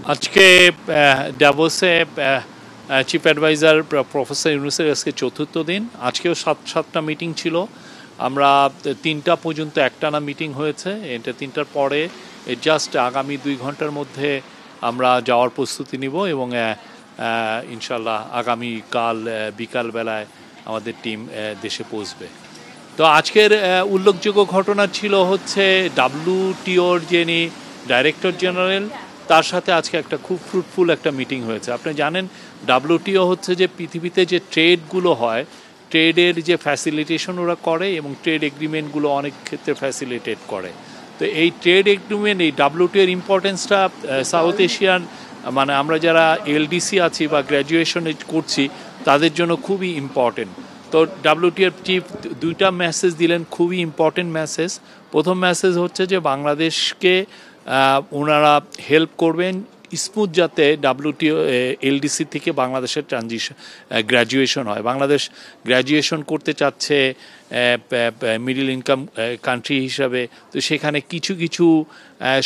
আজকে ডাভোসে chief adviser professor ইউনূসের আজকে চতুর্থ দিন। আজকেও সাতটা মিটিং ছিল। আমরা 3টা পর্যন্ত একটানা মিটিং হয়েছে। এটা 3টার পরে জাস্ট আগামী 2 ঘন্টার মধ্যে আমরা যাওয়ার প্রস্তুতি নিব এবং ইনশাল্লাহ আগামীকাল বিকালবেলায় আমাদের টিম দেশে পৌঁছবে। তো আজকের উল্লেখযোগ্য ঘটনা ছিল হচ্ছে WTOর যিনি ডাইরেক্টর জেনারেল, তার সাথে আজকে একটা খুব ফ্রুটফুল একটা মিটিং হয়েছে। আপনি জানেন WTO হচ্ছে যে পৃথিবীতে যে ট্রেডগুলো হয়, ট্রেডের যে ফ্যাসিলিটেশন ওরা করে এবং ট্রেড এগ্রিমেন্টগুলো অনেক ক্ষেত্রে ফ্যাসিলিটেট করে। তো এই ট্রেড এগ্রিমেন্ট, এই WTO এর ইম্পর্টেন্সটা সাউথ এশিয়ান মানে আমরা যারা LDC আছি বা গ্র্যাজুয়েশন করছি তাদের জন্য খুবই ইম্পর্টেন্ট। তো WTO চিফ 2টা মেসেজ দিলেন, খুবই ইম্পর্টেন্ট মেসেজ। প্রথম মেসেজ হচ্ছে যে বাংলাদেশকে ওনারা হেল্প করবেন স্মুথ যাতে WTO LDC থেকে বাংলাদেশের গ্র্যাজুয়েশন হয়। বাংলাদেশ গ্র্যাজুয়েশন করতে চাচ্ছে মিডল ইনকাম কান্ট্রি হিসাবে। তো সেখানে কিছু কিছু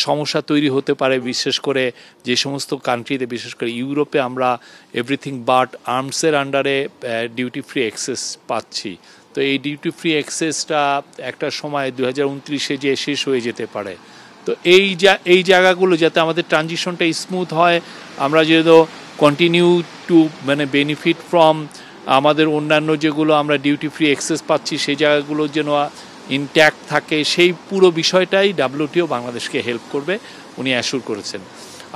সমস্যা তৈরি হতে পারে, বিশেষ করে যে সমস্ত কান্ট্রিতে, বিশেষ করে ইউরোপে আমরা এভরিথিং বাট আর্মসের আন্ডারে ডিউটি ফ্রি অ্যাক্সেস পাচ্ছি। তো এই ডিউটি ফ্রি অ্যাক্সেসটা একটা সময় 2029-এ যে শেষ হয়ে যেতে পারে। তো এই জায়গাগুলো যাতে আমাদের ট্রানজিশনটা স্মুথ হয়, আমরা যেহেতু কন্টিনিউ টু মানে বেনিফিট ফ্রম আমাদের অন্যান্য যেগুলো আমরা ডিউটি ফ্রি অ্যাক্সেস পাচ্ছি সেই জায়গাগুলো যেন ইনট্যাক্ট থাকে, সেই পুরো বিষয়টাই WTO বাংলাদেশকে হেল্প করবে, উনি অ্যাসুর করেছেন।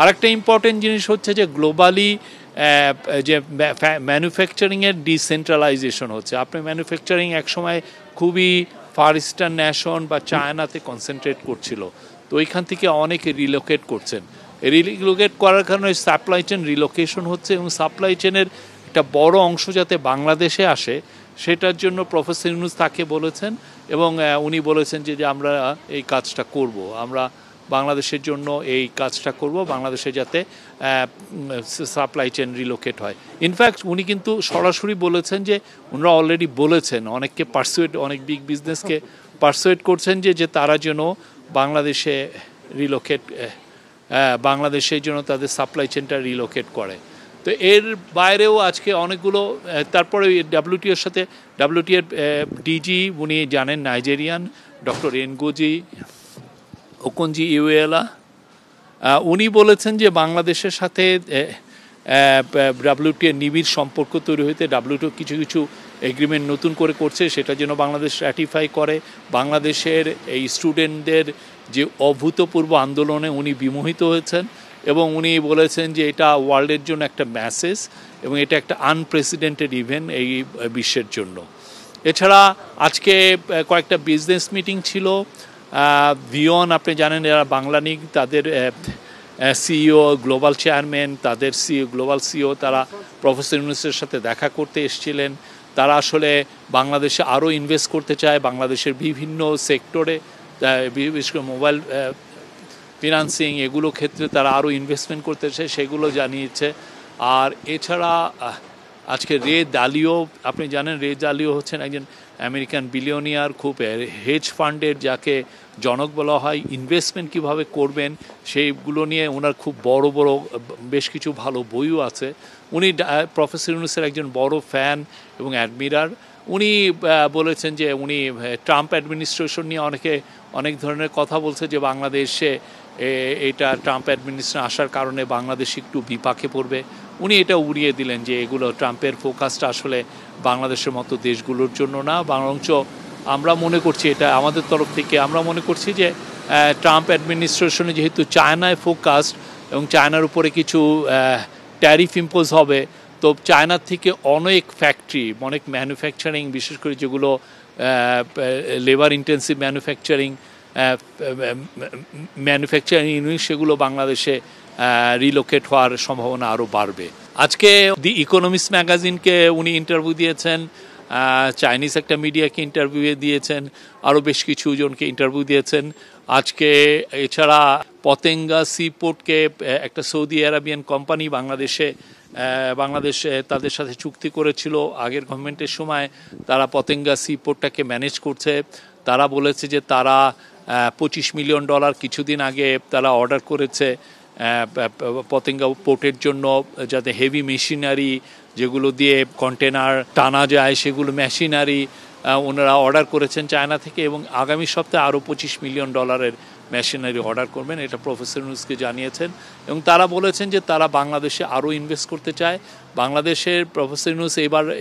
আরেকটা ইম্পর্টেন্ট জিনিস হচ্ছে যে গ্লোবালি যে ম্যানুফ্যাকচারিংয়ের ডিসেন্ট্রালাইজেশন হচ্ছে। আপনি ম্যানুফ্যাকচারিং একসময় খুবই ফার ইস্টার্ন ন্যাশন বা চায়নাতে কনসেন্ট্রেট করছিল, তো ওইখান থেকে অনেকে রিলোকেট করছেন। রিলোকেট করার কারণে সাপ্লাই চেন রিলোকেশন হচ্ছে এবং সাপ্লাই চেনের একটা বড় অংশ যাতে বাংলাদেশে আসে সেটার জন্য প্রফেসর ইউনূস তাকে বলেছেন এবং উনি বলেছেন যে আমরা এই কাজটা করব, আমরা বাংলাদেশের জন্য এই কাজটা করব, বাংলাদেশে যাতে সাপ্লাই চেন রিলোকেট হয়। ইনফ্যাক্ট উনি কিন্তু সরাসরি বলেছেন যে ওনারা অলরেডি বলেছেন অনেককে অনেক বিগ বিজনেসকে পারসুয়েট করছেন যে তারা যেন বাংলাদেশে বাংলাদেশের জন্য তাদের সাপ্লাই চেনটা রিলোকেট করে। তো এর বাইরেও আজকে অনেকগুলো তারপরে WTOর সাথে WTOর ডিজি উনি জানেন নাইজেরিয়ান ডক্টর এনগোজি ওকনজি ইউয়েলা, উনি বলেছেন যে বাংলাদেশের সাথে WTO নিবিড় সম্পর্ক তৈরি হইতে WTO কিছু কিছু এগ্রিমেন্ট নতুন করে করছে, সেটা যেন বাংলাদেশ র্যাটিফাই করে। বাংলাদেশের এই স্টুডেন্টদের যে অভূতপূর্ব আন্দোলনে উনি বিমোহিত হয়েছেন এবং উনি বলেছেন যে এটা ওয়ার্ল্ডের জন্য একটা মেসেজ এবং এটা একটা আনপ্রেসিডেন্টেড ইভেন্ট এই বিশ্বের জন্য। এছাড়া আজকে কয়েকটা বিজনেস মিটিং ছিল। ভিওন আপনি জানেন এরা বাংলানিক, তাদের সিইও গ্লোবাল চেয়ারম্যান, তাদের গ্লোবাল সিইও তারা প্রফেসর ইউনূসের সাথে দেখা করতে এসেছিলেন। তারা আসলে বাংলাদেশে আরও ইনভেস্ট করতে চায়, বাংলাদেশের বিভিন্ন সেক্টরে, বিশেষ করে মোবাইল ফিনান্সিং এগুলো ক্ষেত্রে তারা আরও ইনভেস্টমেন্ট করতে চায়, সেগুলো জানিয়েছে। আর এছাড়া আজকে রে দালিও, আপনি জানেন রে দালিও হচ্ছেন একজন আমেরিকান বিলিয়নিয়ার, খুব হেজ ফান্ডের যাকে জনক বলা হয়, ইনভেস্টমেন্ট কীভাবে করবেন সেইগুলো নিয়ে ওনার খুব বড় বড় বেশ কিছু ভালো বইও আছে। উনি প্রফেসর ইউনূসের একজন বড় ফ্যান এবং অ্যাডমিরার। উনি বলেছেন যে উনি ট্রাম্প অ্যাডমিনিস্ট্রেশন নিয়ে অনেক ধরনের কথা বলছে যে বাংলাদেশে এটা ট্রাম্প অ্যাডমিনিস্ট্রেশন আসার কারণে বাংলাদেশ একটু বিপাকে পড়বে। উনি এটা উড়িয়ে দিলেন যে এগুলো ট্রাম্পের ফোকাসটা আসলে বাংলাদেশের মতো দেশগুলোর জন্য না, বরঞ্চ আমরা মনে করছি, এটা আমাদের তরফ থেকে আমরা মনে করছি যে ট্রাম্প অ্যাডমিনিস্ট্রেশনে যেহেতু চায়নায় ফোকাসড এবং চায়নার উপরে কিছু ট্যারিফ ইম্পোজ হবে, তো চায়নার থেকে অনেক ফ্যাক্টরি, অনেক ম্যানুফ্যাকচারিং, বিশেষ করে যেগুলো লেবার ইন্টেন্সিভ ম্যানুফ্যাকচারিং ইউনিট, সেগুলো বাংলাদেশে রিলোকেট হওয়ার সম্ভাবনা আরও বাড়বে। আজকে দি ইকোনমিস্ট ম্যাগাজিনকে উনি ইন্টারভিউ দিয়েছেন, চাইনিজ একটা মিডিয়াকে ইন্টারভিউ দিয়েছেন, আরও বেশ কিছু জনকে ইন্টারভিউ দিয়েছেন আজকে। এছাড়া পতেঙ্গা সিপোর্টকে একটা সৌদি আরবিয়ান কোম্পানি বাংলাদেশে তাদের সাথে চুক্তি করেছিল আগের গভর্নমেন্টের সময়, তারা পতেঙ্গা সিপোর্টটাকে ম্যানেজ করছে। তারা বলেছে যে তারা $25 মিলিয়ন কিছুদিন আগে তারা অর্ডার করেছে পতেঙ্গা পোর্টের জন্য যাতে হেভি মেশিনারি যেগুলো দিয়ে কন্টেনার টানা যায় সেগুলো মেশিনারি ওনারা অর্ডার করেছেন চায়না থেকে, এবং আগামী সপ্তাহে আরও $25 মিলিয়ন মেশিনারি অর্ডার করবেন, এটা প্রফেসর ইউনূসকে জানিয়েছেন। এবং তারা বলেছেন যে তারা বাংলাদেশে আরও ইনভেস্ট করতে চায়। বাংলাদেশের প্রফেসর ইউনূস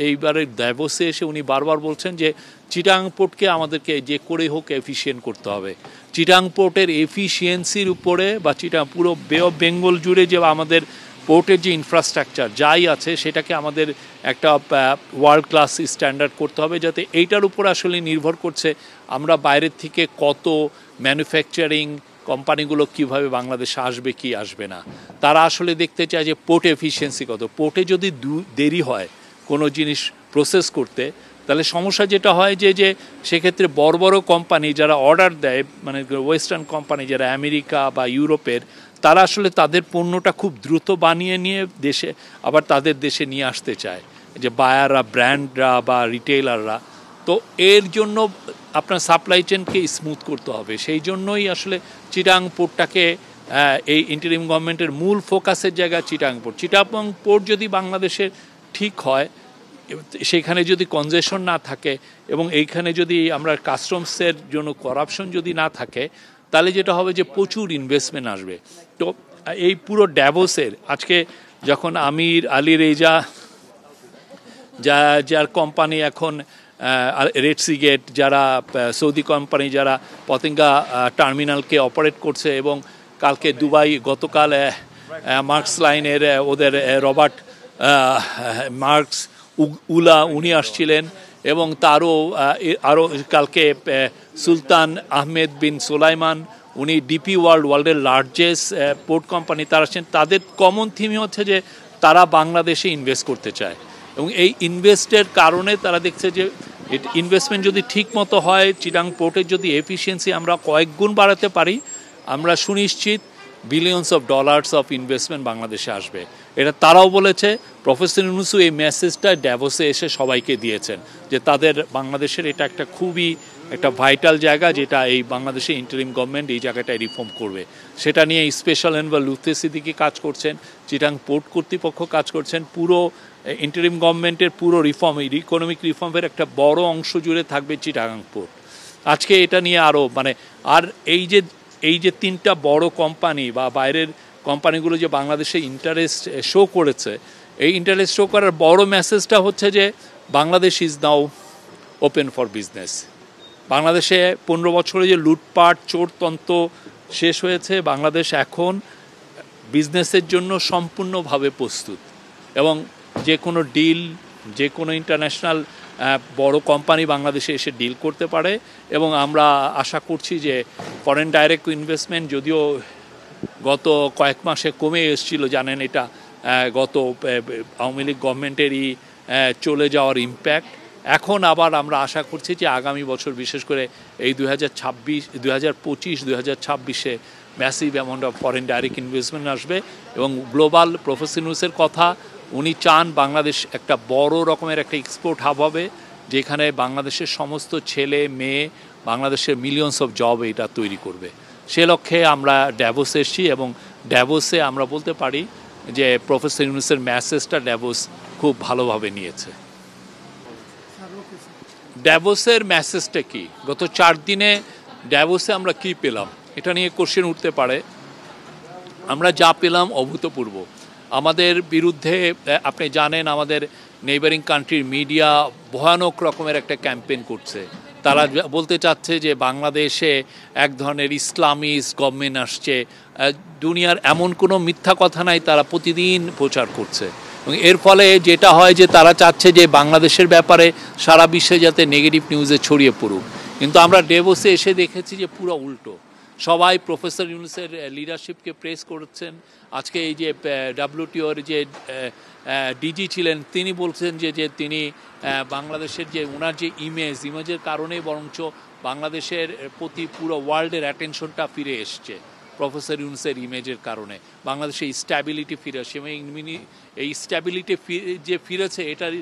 এইবারের দাভোসে এসে উনি বারবার বলছেন যে চিটাং পোর্টকে আমাদেরকে যে করে হোক এফিশিয়েন্ট করতে হবে। চিটাং পোর্টের এফিসিয়েন্সির উপরে বা চিটাং পুরো বে অফ বেঙ্গল জুড়ে যে আমাদের পোর্টের যে ইনফ্রাস্ট্রাকচার যাই আছে সেটাকে আমাদের একটা ওয়ার্ল্ড ক্লাস স্ট্যান্ডার্ড করতে হবে, যাতে এইটার উপর আসলে নির্ভর করছে আমরা বাইরের থেকে কত ম্যানুফ্যাকচারিং কোম্পানিগুলো কিভাবে বাংলাদেশে আসবে কি আসবে না। তারা আসলে দেখতে চায় যে পোর্ট এফিসিয়েন্সি কত। পোর্টে যদি দেরি হয় কোনো জিনিস প্রসেস করতে, তাহলে সমস্যা যেটা হয় যে সেক্ষেত্রে বড় বড় কোম্পানি যারা অর্ডার দেয়, মানে ওয়েস্টার্ন কোম্পানি যারা আমেরিকা বা ইউরোপের, তারা আসলে তাদের পণ্যটা খুব দ্রুত বানিয়ে নিয়ে দেশে আবার তাদের দেশে নিয়ে আসতে চায়, যে বায়াররা, ব্র্যান্ডরা বা রিটেইলাররা। তো এর জন্য আপনার সাপ্লাই চেনকে স্মুথ করতে হবে। সেই জন্যই আসলে চিটাং পোর্টটাকে এই ইন্টারিম গভর্নমেন্টের মূল ফোকাসের জায়গা চিটাং পোর্ট। চিটাং পোর্ট যদি বাংলাদেশের ঠিক হয়, সেখানে যদি কনজেশন না থাকে এবং এইখানে যদি আমরা কাস্টমসের জন্য করাপশন যদি না থাকে, তাহলে যেটা হবে যে প্রচুর ইনভেস্টমেন্ট আসবে। তো এই পুরো ড্যাভোসের আজকে যখন আমির আলী রেজা যার কোম্পানি এখন রেড সি গেট, যারা সৌদি কোম্পানি যারা পতেঙ্গা টার্মিনালকে অপারেট করছে, এবং কালকে দুবাই গতকাল মার্কস লাইনের ওদের রবার্ট মার্কস উলা উনি আসছিলেন, এবং আরও কালকে সুলতান আহমেদ বিন সোলাইমান, উনি ডিপি ওয়ার্ল্ডের লার্জেস্ট পোর্ট কোম্পানি, তারা আসছেন। তাদের কমন থিমই হচ্ছে যে তারা বাংলাদেশে ইনভেস্ট করতে চায়, এবং এই ইনভেস্টের কারণে তারা দেখছে যে ইনভেস্টমেন্ট যদি ঠিক মতো হয়, চিটাং পোর্টের যদি এফিসিয়েন্সি আমরা কয়েক গুণ বাড়াতে পারি, আমরা সুনিশ্চিত billions of dollars of investment বাংলাদেশে আসবে। এটা তারাও বলেছে। প্রফেসর ইউনূসও এই মেসেজটা ড্যাভোসে এসে সবাইকে দিয়েছেন যে তাদের বাংলাদেশের এটা একটা খুবই একটা ভাইটাল জায়গা, যেটা এই বাংলাদেশের ইন্টারিম গভর্নমেন্ট এই জায়গাটায় রিফর্ম করবে। সেটা নিয়ে স্পেশাল এনভয় লুতে সিদ্দিকী কাজ করছেন, চিটাং পোর্ট কর্তৃপক্ষ কাজ করছেন। পুরো ইন্টারিম গভর্নমেন্টের পুরো রিফর্ম, ইকোনমিক রিফর্মের একটা বড় অংশ জুড়ে থাকবে চিটাং পোর্ট। আজকে এটা নিয়ে আরও আর এই যে তিনটা বড় কোম্পানি বা বাইরের কোম্পানিগুলো যে বাংলাদেশে ইন্টারেস্ট শো করেছে, এই ইন্টারেস্ট শো করার বড় মেসেজটা হচ্ছে যে Bangladesh is now open for business. বাংলাদেশে 15 বছরে যে লুটপাট চোরতন্ত্র শেষ হয়েছে, বাংলাদেশ এখন বিজনেসের জন্য সম্পূর্ণভাবে প্রস্তুত, এবং যে কোনো ডিল, যে কোনো ইন্টারন্যাশনাল বড় কোম্পানি বাংলাদেশে এসে ডিল করতে পারে। এবং আমরা আশা করছি যে ফরেন ডাইরেক্ট ইনভেস্টমেন্ট যদিও গত কয়েক মাসে কমে এসেছিল, জানেন এটা গত আওয়ামী লীগ গভর্নমেন্টেরই চলে যাওয়ার ইম্প্যাক্ট। এখন আবার আমরা আশা করছি যে আগামী বছর, বিশেষ করে এই 2025-2026-2026-এ massive amount of foreign direct investment আসবে। এবং গ্লোবাল প্রফেসর ইউনূসের কথা, উনি চান বাংলাদেশ একটা বড় রকমের একটা এক্সপোর্ট হাব হবে, যেখানে বাংলাদেশের সমস্ত ছেলে মেয়ে বাংলাদেশের মিলিয়নস অফ জব এটা তৈরি করবে। সে লক্ষ্যে আমরা ড্যাভোসে এসেছি, এবং ড্যাভোসে আমরা বলতে পারি যে প্রফেসর ইউনূসের মেসেজটা ড্যাভোস খুব ভালোভাবে নিয়েছে। ড্যাভোসের মেসেজটা কি? গত 4 দিনে ড্যাভোসে আমরা কি পেলাম, এটা নিয়ে কোশ্চেন উঠতে পারে। আমরা যা পেলাম অভূতপূর্ব। আমাদের বিরুদ্ধে আপনি জানেন আমাদের নেইবারিং কান্ট্রির মিডিয়া ভয়ানক রকমের একটা ক্যাম্পেইন করছে। তারা বলতে চাচ্ছে যে বাংলাদেশে এক ধরনের ইসলামিস্ট গভর্নমেন্ট আসছে। দুনিয়ার এমন কোনো মিথ্যা কথা নাই, তারা প্রতিদিন প্রচার করছে। এবং এর ফলে যেটা হয় যে তারা চাচ্ছে যে বাংলাদেশের ব্যাপারে সারা বিশ্বে যাতে নেগেটিভ নিউজে ছড়িয়ে পড়ুক। কিন্তু আমরা ড্যাভোসে এসে দেখেছি যে পুরো উল্টো। সবাই প্রফেসর ইউনূসের লিডারশিপকে প্রেস করছেন। আজকে এই যে WTOর যে ডিজি ছিলেন, তিনি বলছেন যে তিনি বাংলাদেশের যে ওনার যে ইমেজের কারণে বরঞ্চ বাংলাদেশের প্রতি পুরো ওয়ার্ল্ডের অ্যাটেনশনটা ফিরে এসছে প্রফেসর ইউনূসের ইমেজের কারণে। বাংলাদেশে স্ট্যাবিলিটি ফিরে আসছে, এবং এই স্ট্যাবিলিটি যে ফিরেছে এটার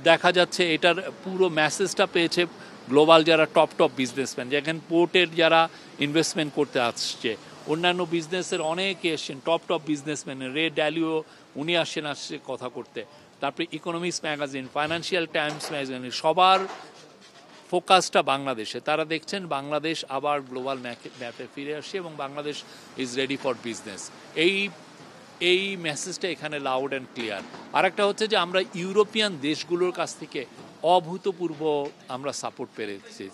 দেখা যাচ্ছে, এটার পুরো মেসেজটা পেয়েছে গ্লোবাল যারা টপ বিজনেসম্যান, যেখানে পোর্টের যারা ইনভেস্টমেন্ট করতে আসছে অন্যান্য বিজনেসের অনেকে এসছেন, টপ বিজনেসম্যান, রে ড্যালিও উনি আসছে কথা করতে, তারপরে economics magazine, financial Times magazine, সবার ফোকাসটা বাংলাদেশে। তারা দেখছেন বাংলাদেশ আবার গ্লোবাল ম্যাপে ফিরে আসছে এবং Bangladesh is ready for business. এই মেসেজটা এখানে লাউড অ্যান্ড ক্লিয়ার। আর একটা হচ্ছে যে আমরা ইউরোপিয়ান দেশগুলোর কাছ থেকে অভূতপূর্ব আমরা সাপোর্ট পেয়েছি।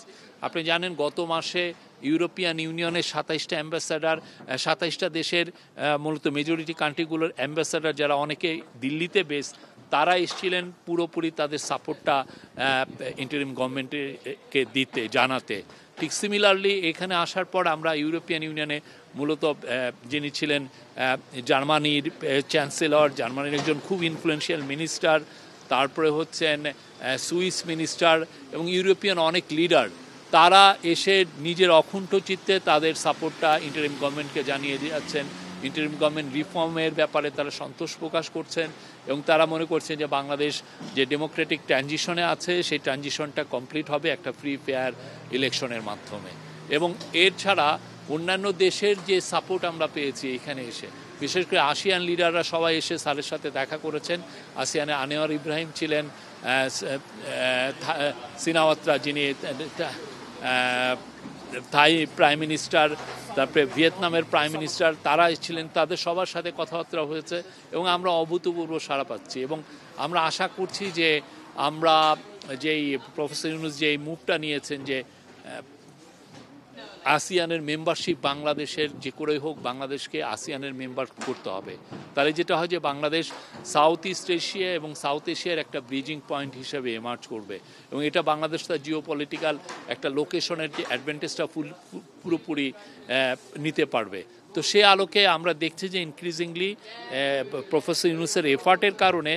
আপনি জানেন গত মাসে ইউরোপিয়ান ইউনিয়নের 27টা অ্যাম্বাসাডার, 27টা দেশের মূলত মেজরিটি কান্ট্রিগুলোর অ্যাম্বাসাডার যারা অনেকে দিল্লিতে বেস, তারা এসেছিলেন পুরোপুরি তাদের সাপোর্টটা ইন্টারিম গভর্নমেন্টকে দিতে, জানাতে। ঠিক সিমিলারলি এখানে আসার পর আমরা ইউরোপিয়ান ইউনিয়নে মূলত যিনি ছিলেন জার্মানির চ্যান্সেলর, জার্মানির একজন খুব ইনফ্লুয়েন্সিয়াল মিনিস্টার, তারপরে হচ্ছেন সুইস মিনিস্টার এবং ইউরোপিয়ান অনেক লিডার, তারা এসে নিজের অকুণ্ঠ চিত্তে তাদের সাপোর্টটা ইন্টারিম গভর্নমেন্টকে জানিয়ে যাচ্ছেন। ইন্টারিম গভর্নমেন্ট রিফর্মের ব্যাপারে তারা সন্তোষ প্রকাশ করছেন এবং তারা মনে করছেন যে বাংলাদেশ যে ডেমোক্রেটিক ট্রানজিশনে আছে সেই ট্রানজিশনটা কমপ্লিট হবে একটা ফ্রি ফেয়ার ইলেকশনের মাধ্যমে। এবং এর ছাড়া অন্যান্য দেশের যে সাপোর্ট আমরা পেয়েছি এখানে এসে, বিশেষ করে আসিয়ান লিডাররা সবাই এসে স্যারের সাথে দেখা করেছেন। আসিয়ানে আনোয়ার ইব্রাহিম ছিলেন, সিনাওয়াত্রা যিনি থাই প্রাইম মিনিস্টার, তারপরে ভিয়েতনামের প্রাইম মিনিস্টার, তারা ছিলেন, তাদের সবার সাথে কথাবার্তা হয়েছে এবং আমরা অভূতপূর্ব সাড়া পাচ্ছি। এবং আমরা আশা করছি যে আমরা যেই প্রফেসর ইউনূস যে মুভটা নিয়েছেন যে আসিয়ানের মেম্বারশিপ বাংলাদেশের যে করেই হোক বাংলাদেশকে আসিয়ানের মেম্বার করতে হবে, তাহলে যেটা হয় যে বাংলাদেশ সাউথ ইস্ট এশিয়া এবং সাউথ এশিয়ার একটা ব্রিজিং পয়েন্ট হিসেবে এমার্জ করবে এবং এটা বাংলাদেশ তার জিও পলিটিক্যাল একটা লোকেশনের যে অ্যাডভান্টেজটা পুরোপুরি নিতে পারবে। তো সে আলোকে আমরা দেখছি যে ইনক্রিজিংলি প্রফেসর ইউনূসের এফার্টের কারণে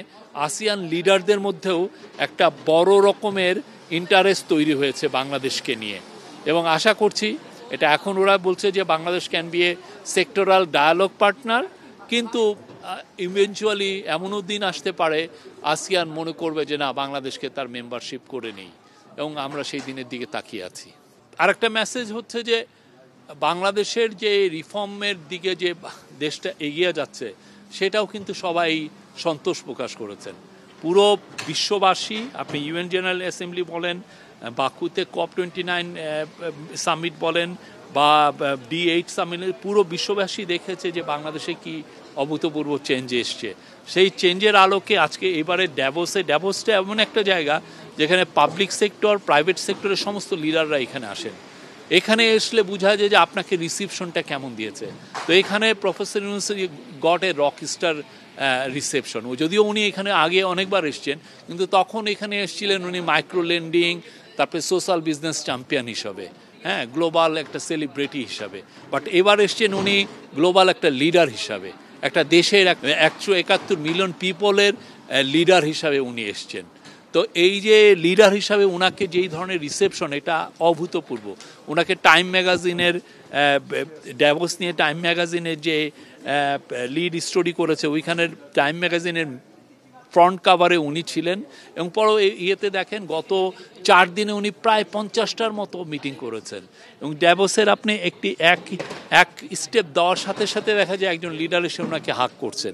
আসিয়ান লিডারদের মধ্যেও একটা বড় রকমের ইন্টারেস্ট তৈরি হয়েছে বাংলাদেশকে নিয়ে এবং আশা করছি এটা এখন ওরা বলছে যে Bangladesh can be a sectoral dialogue partner, কিন্তু ইভেনচুয়ালি এমনও দিন আসতে পারে আসিয়ান মনে করবে যে না বাংলাদেশকে তার মেম্বারশিপ করে নেই এবং আমরা সেই দিনের দিকে তাকিয়ে আছি। আরেকটা মেসেজ হচ্ছে যে বাংলাদেশের যে রিফর্মের দিকে যে দেশটা এগিয়ে যাচ্ছে সেটাও কিন্তু সবাই সন্তোষ প্রকাশ করেছেন। পুরো বিশ্ববাসী, আপনি ইউএন জেনারেল অ্যাসেম্বলি বলেন, বাকুতে COP29 সামিট বলেন বা D8 সামিটের, পুরো বিশ্ববাসী দেখেছে যে বাংলাদেশে কি অভূতপূর্ব চেঞ্জ এসছে। সেই চেঞ্জের আলোকে আজকে এবারে ড্যাভোসটা এমন একটা জায়গা যেখানে পাবলিক সেক্টর, প্রাইভেট সেক্টরের সমস্ত লিডাররা এখানে আসেন। এখানে আসলে বোঝা যায় যে আপনাকে রিসিপশনটা কেমন দিয়েছে। তো এখানে professor Yunus got a rock star reception. যদিও উনি এখানে আগে অনেকবার এসছেন, কিন্তু তখন এখানে এসেছিলেন উনি মাইক্রো লেন্ডিং, তারপরে সোশ্যাল বিজনেস চ্যাম্পিয়ন হিসাবে, হ্যাঁ, গ্লোবাল একটা সেলিব্রিটি হিসাবে। বাট এবার এসছেন উনি গ্লোবাল একটা লিডার হিসাবে, একটা দেশের 171 মিলিয়ন পিপলের লিডার হিসাবে উনি এসছেন। তো এই যে লিডার হিসাবে ওনাকে যেই ধরনের রিসেপশন, এটা অভূতপূর্ব। ওনাকে টাইম ম্যাগাজিনের ড্যাভোস নিয়ে টাইম ম্যাগাজিনের যে লিড স্টোরি করেছে, ওইখানের টাইম ম্যাগাজিনের ফ্রন্ট কাভারে উনি ছিলেন এবং পরে ইয়েতে দেখেন গত 4 দিনে উনি প্রায় 50টার মতো মিটিং করেছেন। এবং ড্যাভোসের আপনি এক স্টেপ দেওয়ার সাথে সাথে দেখা যায় একজন লিডার এসে ওনাকে হাক করছেন।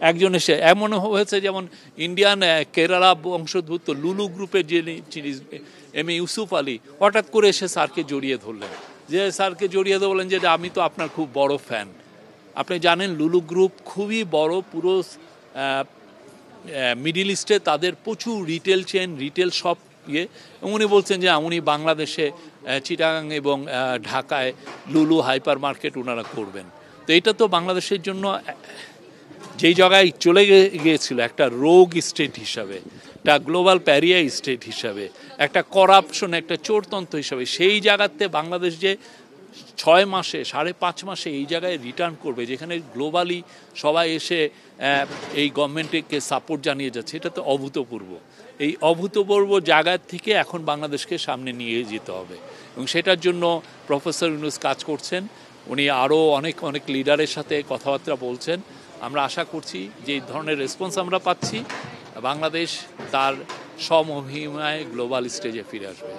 একজন এসে এমন হয়েছে যেমন ইন্ডিয়ান কেরালা বংশোদ্ভূত লুলু গ্রুপের যিনি এম.এ. ইউসুফ আলী হঠাৎ করে এসে স্যারকে জড়িয়ে ধরলেন, বললেন যে আমি তো আপনার খুব বড় ফ্যান। আপনি জানেন লুলু গ্রুপ খুবই বড়, পুরো মিডিল ইস্টে তাদের প্রচুর রিটেল চেন, রিটেল শপ উনি বলছেন যে উনি বাংলাদেশে চিটাগাং এবং ঢাকায় লুলু হাইপার মার্কেট ওনারা করবেন। তো এটা তো বাংলাদেশের জন্য যেই জায়গায় চলে গিয়েছিল একটা রোগ স্টেট হিসাবে, একটা গ্লোবাল প্যারিয়া স্টেট হিসাবে, একটা করাপশন, একটা চোরতন্ত্র হিসাবে, সেই জায়গাতে বাংলাদেশ যে 6 মাসে 5.5 মাসে এই জায়গায় রিটার্ন করবে, যেখানে গ্লোবালি সবাই এসে এই গভর্নমেন্টকে সাপোর্ট জানিয়ে যাচ্ছে, এটা তো অভূতপূর্ব। এই অভূতপূর্ব জায়গার থেকে এখন বাংলাদেশকে সামনে নিয়ে যেতে হবে এবং সেটার জন্য প্রফেসর ইউনূস কাজ করছেন। উনি আরও অনেক লিডারের সাথে কথাবার্তা বলছেন। আমরা আশা করছি যে এই ধরনের রেসপন্স আমরা পাচ্ছি, বাংলাদেশ তার সমহিমায় গ্লোবাল স্টেজে ফিরে আসবে।